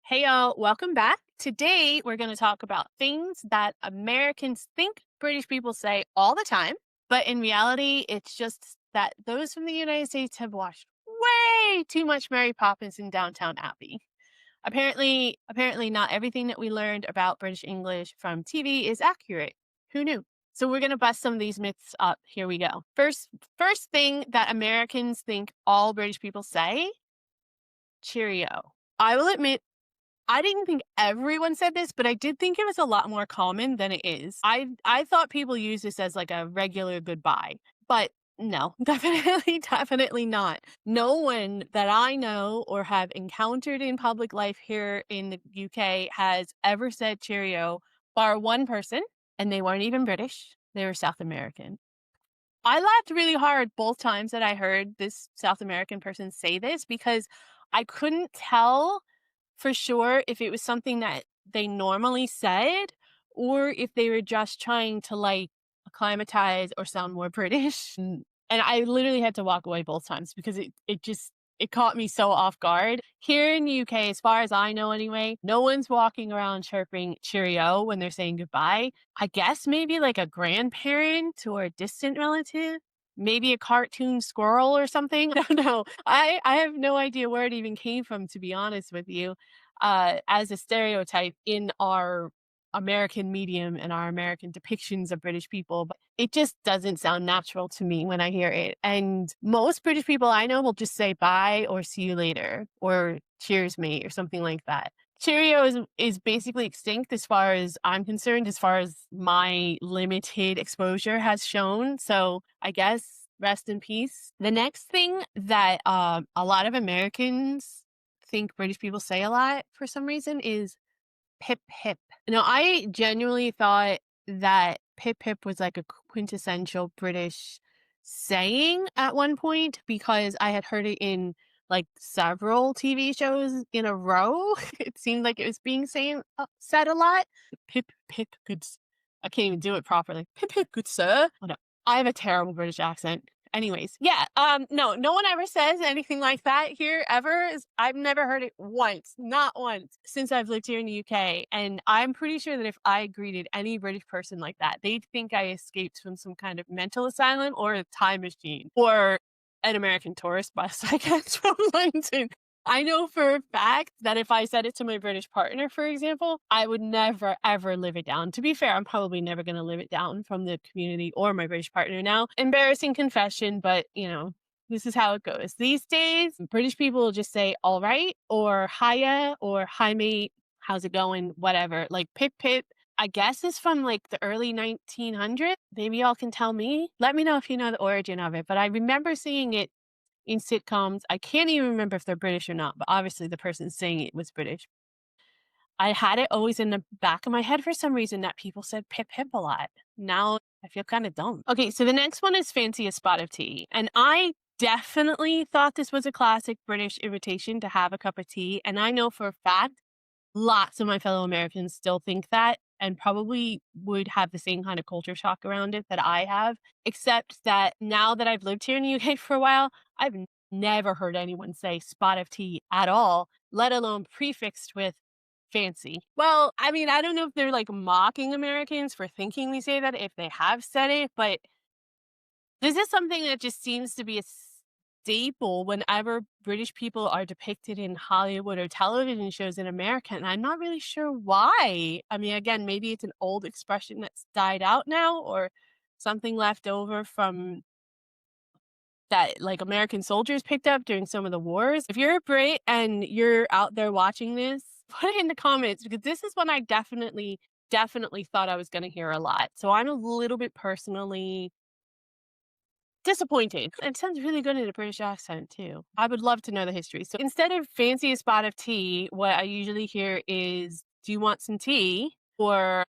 Hey y'all, welcome back. Today we're going to talk about things that Americans think British people say all the time, but in reality, it's just that those from the United States have watched way too much Mary Poppins in Downtown Abbey. Apparently not everything that we learned about British English from TV is accurate. Who knew? So we're going to bust some of these myths up. Here we go. First thing that Americans think all British people say, cheerio. I will admit I didn't think everyone said this, but I did think it was a lot more common than it is. I thought people use this as like a regular goodbye, but no, definitely not. No one that I know or have encountered in public life here in the UK has ever said cheerio, bar one person, and they weren't even British. They were South American. I laughed really hard both times that I heard this South American person say this because I couldn't tell for sure if it was something that they normally said or if they were just trying to like acclimatize or sound more British. And I literally had to walk away both times because it caught me so off guard. Here in the UK, as far as I know anyway, no one's walking around chirping cheerio when they're saying goodbye. I guess maybe like a grandparent or a distant relative, maybe a cartoon squirrel or something. I don't know. I have no idea where it even came from, to be honest with you, as a stereotype in our American medium and our American depictions of British people, but it just doesn't sound natural to me when I hear it. And most British people I know will just say bye or see you later or cheers mate or something like that. Cheerio is basically extinct as far as I'm concerned, as far as my limited exposure has shown. So I guess rest in peace. The next thing that a lot of Americans think British people say a lot for some reason is pip pip. Now, I genuinely thought that pip pip was like a quintessential British saying at one point because I had heard it in like several TV shows in a row. It seemed like it was being said a lot. Pip pip I can't even do it properly. Pip pip good sir. Oh no, I have a terrible British accent. Anyways, yeah, no one ever says anything like that here ever. I've never heard it once, not once, since I've lived here in the UK. And I'm pretty sure that if I greeted any British person like that, they'd think I escaped from some kind of mental asylum or a time machine or an American tourist bus, I guess, from London. I know for a fact that if I said it to my British partner, for example, I would never, ever live it down. To be fair, I'm probably never going to live it down from the community or my British partner now. Embarrassing confession, but this is how it goes. These days, British people will just say all right or hiya or hi mate, how's it going, whatever. Like pip pip, I guess is from like the early 1900s. Maybe y'all can tell me. Let me know if you know the origin of it. But I remember seeing it in sitcoms. I can't even remember if they're British or not, but obviously the person saying it was British. I had it always in the back of my head for some reason that people said pip pip a lot. Now I feel kind of dumb. Okay, so the next one is fancy a spot of tea. And I definitely thought this was a classic British invitation to have a cup of tea. And I know for a fact lots of my fellow Americans still think that and probably would have the same kind of culture shock around it that I have, except that now that I've lived here in the UK for a while, I've never heard anyone say spot of tea at all, let alone prefixed with fancy. Well, I mean, I don't know if they're like mocking Americans for thinking we say that if they have said it, but this is something that just seems to be a staple whenever British people are depicted in Hollywood or television shows in America, and I'm not really sure why. I mean, again, maybe it's an old expression that's died out now or something left over from that like American soldiers picked up during some of the wars. If you're a Brit and you're out there watching this, put it in the comments because this is one I definitely thought I was going to hear a lot. So I'm a little bit personally disappointed. It sounds really good in a British accent too. I would love to know the history. So instead of fancy a spot of tea, what I usually hear is, do you want some tea? Or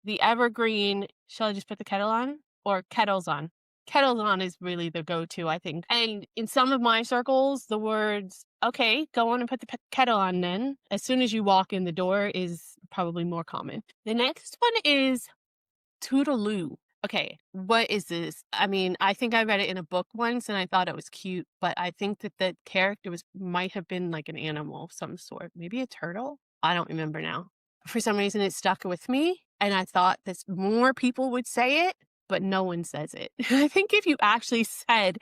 the evergreen, shall I just put the kettle on? Or kettles on? Kettles on is really the go-to, I think. And in some of my circles, the words, okay, go on and put the kettle on then, as soon as you walk in the door is probably more common. The next one is toodaloo. Okay, what is this? I mean, I think I read it in a book once and I thought it was cute, but I think that the character was might have been like an animal of some sort. Maybe a turtle? I don't remember now. For some reason it stuck with me and I thought that more people would say it, but no one says it. I think if you actually said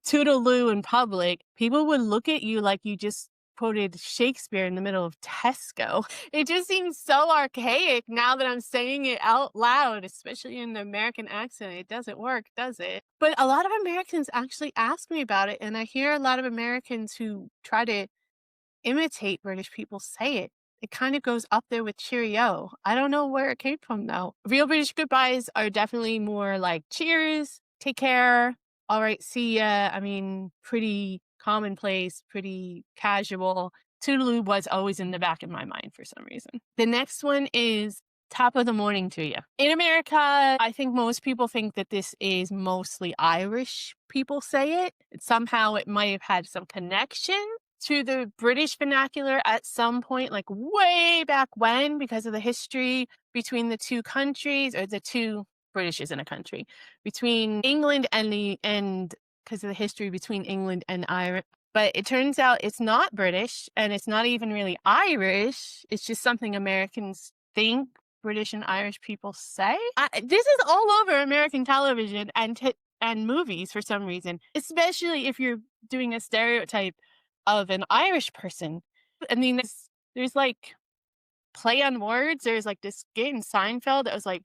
toodaloo in public, people would look at you like you just quoted Shakespeare in the middle of Tesco. It just seems so archaic now that I'm saying it out loud, especially in the American accent. It doesn't work, does it? But a lot of Americans actually ask me about it, and I hear a lot of Americans who try to imitate British people say it. It kind of goes up there with cheerio. I don't know where it came from though. Real British goodbyes are definitely more like cheers, take care, all right, see ya. I mean, pretty commonplace, pretty casual. Toodaloo was always in the back of my mind for some reason. The next one is top of the morning to you. In America, I think most people think that this is mostly Irish people say it. Somehow it might have had some connection to the British vernacular at some point, like way back when, because of the history between the two countries, or the two British isn't a country, between England and because of the history between England and Ireland. But it turns out it's not British and it's not even really Irish. It's just something Americans think British and Irish people say. This is all over American television and movies for some reason, especially if you're doing a stereotype of an Irish person. I mean, there's like play on words. There's like this skit in Seinfeld that was like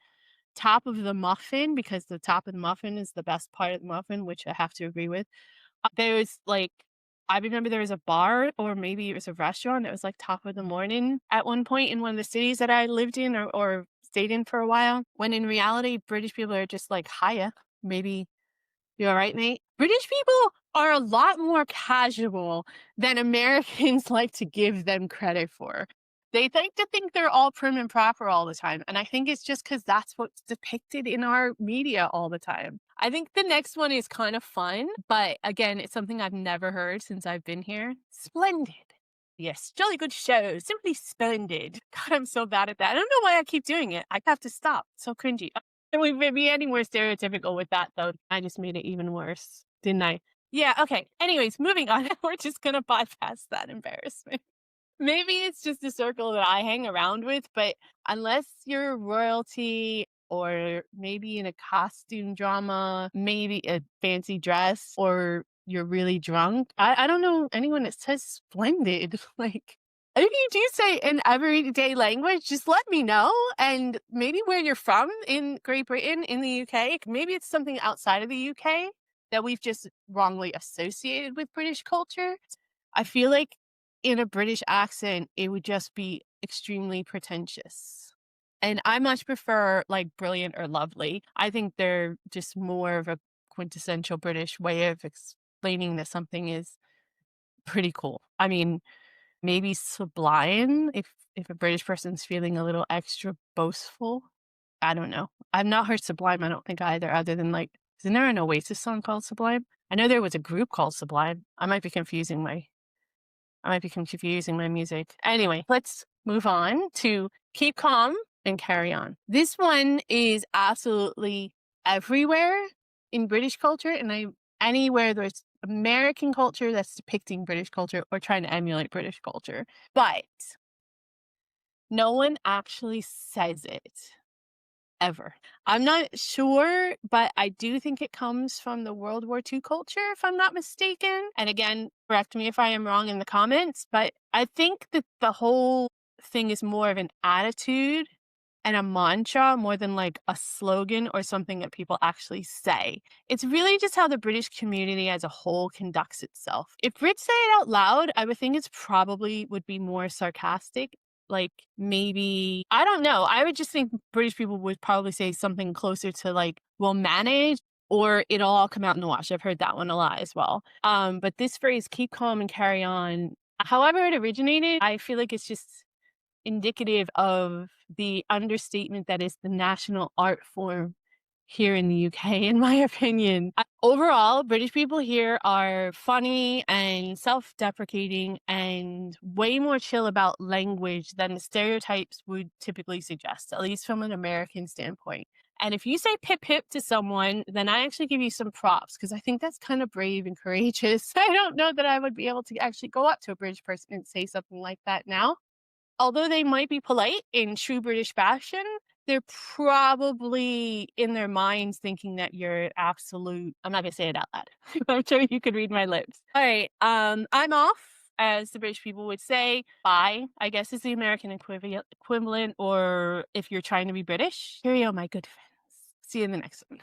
top of the muffin because the top of the muffin is the best part of the muffin, which I have to agree with. There was like I remember there was a bar or maybe it was a restaurant that was like top of the morning at one point in one of the cities that I lived in or stayed in for a while. When in reality, British people are just like hiya, maybe you all right, mate? British people are a lot more casual than Americans like to give them credit for. They like to think they're all prim and proper all the time. And I think it's just because that's what's depicted in our media all the time. I think the next one is kind of fun, but again, it's something I've never heard since I've been here. Splendid. Yes, jolly good show. Simply splendid. God, I'm so bad at that. I don't know why I keep doing it. I have to stop. So cringy. And we may be any more stereotypical with that, though. I just made it even worse, didn't I? Yeah, okay. Anyways, moving on. We're just gonna bypass that embarrassment. Maybe it's just a circle that I hang around with, but unless you're royalty or maybe in a costume drama, maybe a fancy dress, or you're really drunk, I don't know anyone that says splendid. Like, if you do say in everyday language, just let me know. And maybe where you're from in Great Britain, in the UK, maybe it's something outside of the UK that we've just wrongly associated with British culture. I feel like in a British accent, it would just be extremely pretentious. And I much prefer like brilliant or lovely. I think they're just more of a quintessential British way of explaining that something is pretty cool. I mean, maybe sublime if a British person's feeling a little extra boastful. I don't know. I've not heard Sublime, I don't think either, other than like, isn't there an Oasis song called Sublime? I know there was a group called Sublime. I might be confusing my music. Anyway, let's move on to keep calm and carry on. This one is absolutely everywhere in British culture, and anywhere there's American culture that's depicting British culture or trying to emulate British culture. But no one actually says it ever. I'm not sure, but I do think it comes from the World War II culture, if I'm not mistaken. And again, correct me if I am wrong in the comments, but I think that the whole thing is more of an attitude and a mantra more than like a slogan or something that people actually say. It's really just how the British community as a whole conducts itself. If Brits say it out loud, I would think it's probably would be more sarcastic. Like maybe, I don't know. I would just think British people would probably say something closer to like, we'll manage or it'll all come out in the wash. I've heard that one a lot as well. But this phrase, keep calm and carry on, however it originated, I feel like it's just indicative of the understatement that is the national art form here in the UK, in my opinion. Overall, British people here are funny and self-deprecating and way more chill about language than the stereotypes would typically suggest, at least from an American standpoint. And if you say pip pip to someone, then I actually give you some props because I think that's kind of brave and courageous. I don't know that I would be able to actually go up to a British person and say something like that now. Although they might be polite in true British fashion, they're probably in their minds thinking that you're absolute. I'm not gonna say it out loud. I'm sure you could read my lips. All right, I'm off, as the British people would say. Bye, I guess is the American equivalent, or if you're trying to be British, cheerio, my good friends. See you in the next one.